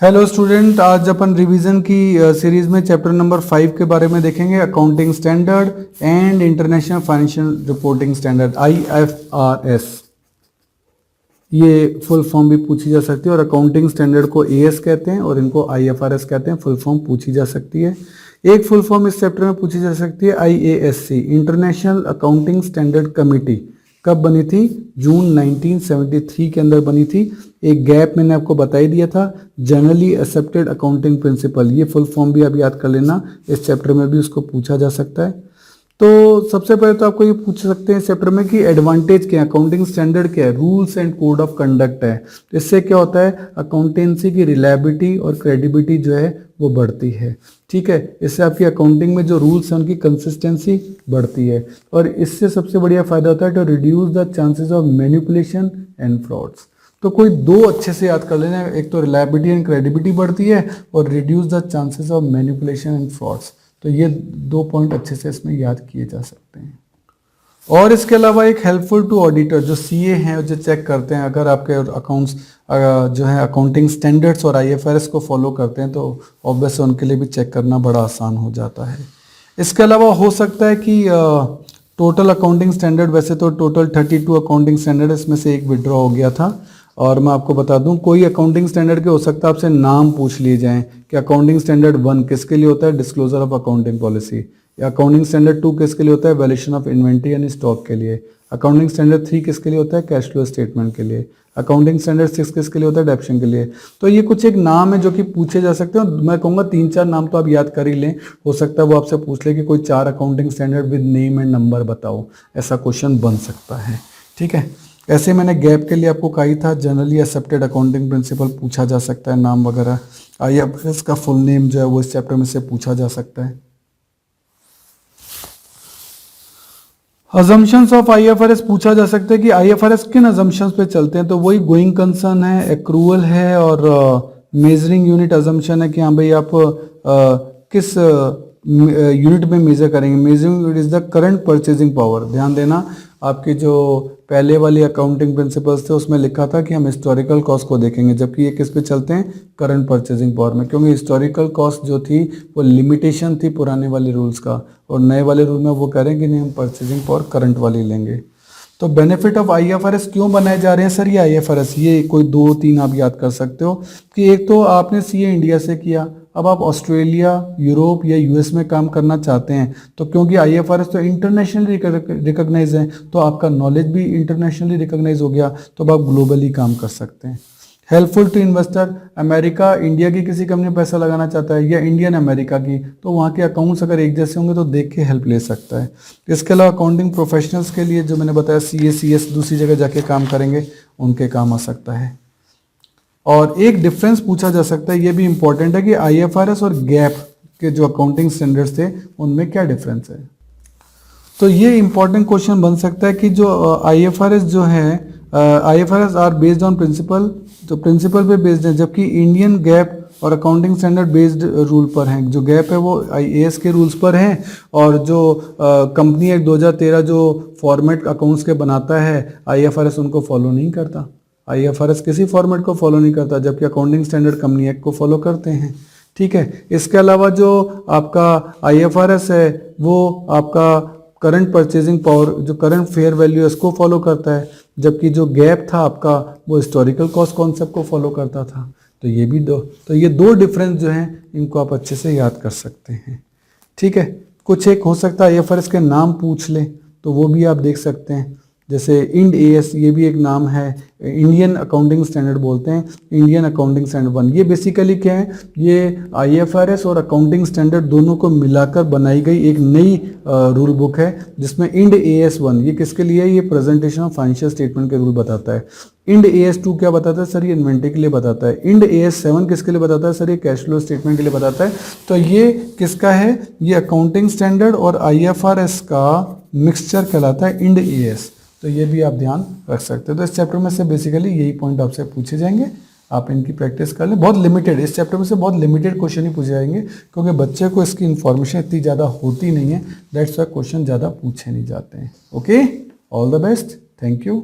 Hello student, आज अपन revision की series में चैप्टर नंबर 5 के बारे में देखेंगे। Accounting standard and international financial reporting standard IFRS। ये फुल फॉर्म भी पूछी जा सकती है और अकाउंटिंग स्टैंडर्ड को AS कहते हैं और इनको IFRS कहते हैं। फुल फॉर्म पूछी जा सकती है। एक फुल फॉर्म इस चैप्टर में पूछी जा सकती है IASC, international accounting standard committee. कब बनी थी? जून 1973 के अंदर बनी थी। एक गैप मैंने आपको बता ही दिया था, जनरली एक्सेप्टेड अकाउंटिंग प्रिंसिपल। ये फुल फॉर्म भी आप याद कर लेना, इस चैप्टर में भी उसको पूछा जा सकता है। तो सबसे पहले तो आपको ये पूछ सकते हैं इस चैप्टर में कि एडवांटेज क्या है, अकाउंटिंग स्टैंडर्ड क्या है, rules and code of conduct है। तो इससे क्या होता है, अकाउंटेंसी की रिलायबिलिटी और क्रेडिबिलिटी जो है वो बढ़ती है। ठीक है, इससे आपकी अकाउंटिंग में जो रूल्स हैं उनकी कंसिस्टेंसी बढ़ती है और इससे सबसे बढ़िया फायदा होता है to reduce the chances of manipulation and frauds. तो कोई दो अच्छे से याद कर लेना, एक तो रिलायबिलिटी एंड क्रेडिबिलिटी बढ़ती है और reduce the chances of manipulation and frauds. तो ये दो पॉइंट अच्छे से इसमें याद किए जा सकते हैं। और इसके अलावा एक हेल्पफुल टू ऑडिटर, जो CA हैं जो चेक करते हैं, अगर आपके अकाउंट्स जो है अकाउंटिंग स्टैंडर्ड्स और IFRS को फॉलो करते हैं तो ऑब्वियस उनके लिए भी चेक करना बड़ा आसान हो जाता है। इसके अलावा हो सकता है कि टोटल अकाउंटिंग स्टैंडर्ड, वैसे तो टोटल 32 अकाउंटिंग स्टैंडर्ड, इसमें से एक विड्रॉ हो गया था। और मैं आपको बता दूं, कोई अकाउंटिंग स्टैंडर्ड के हो सकता है आपसे नाम पूछ लिए जाएं कि अकाउंटिंग स्टैंडर्ड 1 किसके लिए होता है, डिस्क्लोजर ऑफ अकाउंटिंग पॉलिसी, या अकाउंटिंग स्टैंडर्ड 2 किसके लिए होता है, वैल्यूएशन ऑफ इन्वेंट्री यानी स्टॉक के लिए, अकाउंटिंग स्टैंडर्ड 3 किसके लिए होता है, कैश फ्लो स्टेटमेंट के लिए, अकाउंटिंग स्टैंडर्ड 6 किसके लिए होता है, डेप्शन के लिए। तो ये कुछ एक नाम है जो कि पूछे जा सकते हैं। मैं कहूँगा 3-4 नाम तो आप याद कर ही लें। हो सकता है वो आपसे पूछ ले कि कोई 4 accounting standard with name and number बताओ, ऐसा क्वेश्चन बन सकता है। ठीक है, ऐसे मैंने गैप के लिए आपको कहा ही था, जनरली एक्सेप्टेड अकाउंटिंग प्रिंसिपल पूछा जा सकता है, नाम वगैरह। IFRS का फुल नेम जो है वो इस चैप्टर में से पूछा जा सकता है। अजम्पशंस ऑफ IFRS पूछा जा सकता है कि IFRS किन अजम्पशंस पे चलते हैं। तो वही गोइंग कंसर्न है, एक्रूवल है और मेजरिंग यूनिट अजम्पशन है कि हाँ भाई आप किस यूनिट में मेजर करेंगे। Measuring unit is the current purchasing power. ध्यान देना, आपकी जो पहले वाली अकाउंटिंग प्रिंसिपल्स थे उसमें लिखा था कि हम हिस्टोरिकल कॉस्ट को देखेंगे, जबकि ये किस पे चलते हैं, करंट परचेजिंग पावर में, क्योंकि हिस्टोरिकल कॉस्ट जो थी वो लिमिटेशन थी पुराने वाले रूल्स का, और नए वाले रूल में वो कह रहे हैं कि नहीं, हम परचेजिंग पावर करंट वाली लेंगे। तो बेनिफिट ऑफ IFRS क्यों बनाए जा रहे हैं सर ये IFRS, ये कोई 2-3 आप याद कर सकते हो कि एक तो आपने CA इंडिया से किया, अब आप ऑस्ट्रेलिया, यूरोप या US में काम करना चाहते हैं, तो क्योंकि IFRS तो इंटरनेशनली रिकॉग्नाइज है, तो आपका नॉलेज भी इंटरनेशनली रिकॉग्नाइज हो गया, तो अब आप ग्लोबली काम कर सकते हैं। Helpful to investor, America India की किसी कंपनी में पैसा लगाना चाहता है या इंडियन अमेरिका की, तो वहाँ के अकाउंट्स अगर एक जैसे होंगे तो देख के हेल्प ले सकता है। इसके अलावा अकाउंटिंग प्रोफेशनल्स के लिए जो मैंने बताया CA CS दूसरी जगह जाके काम करेंगे, उनके काम आ सकता है। और एक डिफरेंस पूछा जा सकता है, ये भी इंपॉर्टेंट है कि IFRS और गैप के जो अकाउंटिंग स्टैंडर्ड्स थे उनमें क्या डिफरेंस है। तो ये इंपॉर्टेंट क्वेश्चन बन सकता है कि जो IFRS जो है, IFRS are based on principle, तो प्रिंसिपल पे बेस्ड है, जबकि इंडियन गैप और अकाउंटिंग स्टैंडर्ड बेस्ड रूल पर हैं। जो गैप है वो IAS के रूल्स पर हैं और जो कंपनी एक्ट 2013 जो फॉर्मेट अकाउंट्स के बनाता है, IFRS उनको फॉलो नहीं करता। IFRS किसी फॉर्मेट को फॉलो नहीं करता, जबकि अकाउंटिंग स्टैंडर्ड कंपनी एक्ट को फॉलो करते हैं। ठीक है, इसके अलावा जो आपका IFRS है वो आपका करंट परचेजिंग पावर, जो करंट फेयर वैल्यू है उसको फॉलो करता है, जबकि जो गैप था आपका वो हिस्टोरिकल कॉस्ट कॉन्सेप्ट को फॉलो करता था। तो ये भी ये दो डिफरेंस जो हैं इनको आप अच्छे से याद कर सकते हैं। ठीक है, कुछ एक हो सकता है IFRS के नाम पूछ ले तो वो भी आप देख सकते हैं, जैसे इंड AS, ये भी एक नाम है, इंडियन अकाउंटिंग स्टैंडर्ड बोलते हैं, इंडियन अकाउंटिंग स्टैंडर्ड 1। ये बेसिकली क्या है, ये IFRS और अकाउंटिंग स्टैंडर्ड दोनों को मिलाकर बनाई गई एक नई रूल बुक है, जिसमें इंड AS 1 ये किसके लिए है, ये प्रेजेंटेशन ऑफ फाइनेंशियल स्टेटमेंट के रूल बताता है। इंड AS 2 क्या बताता है सर, ये इन्वेंट्री के लिए बताता है। इंड AS 7 किसके लिए बताता है सर, ये कैश फ्लो स्टेटमेंट के लिए बताता है। तो ये किसका है, ये अकाउंटिंग स्टैंडर्ड और IFRS का मिक्सचर कहलाता है इंड AS। तो ये भी आप ध्यान रख सकते हो। तो इस चैप्टर में से बेसिकली यही पॉइंट आपसे पूछे जाएंगे, आप इनकी प्रैक्टिस कर लें। बहुत लिमिटेड, इस चैप्टर में से बहुत लिमिटेड क्वेश्चन ही पूछे जाएंगे, क्योंकि बच्चे को इसकी इन्फॉर्मेशन इतनी ज़्यादा होती नहीं है, दैट्स वाई क्वेश्चन ज़्यादा पूछे नहीं जाते हैं। Okay, all the best, thank you.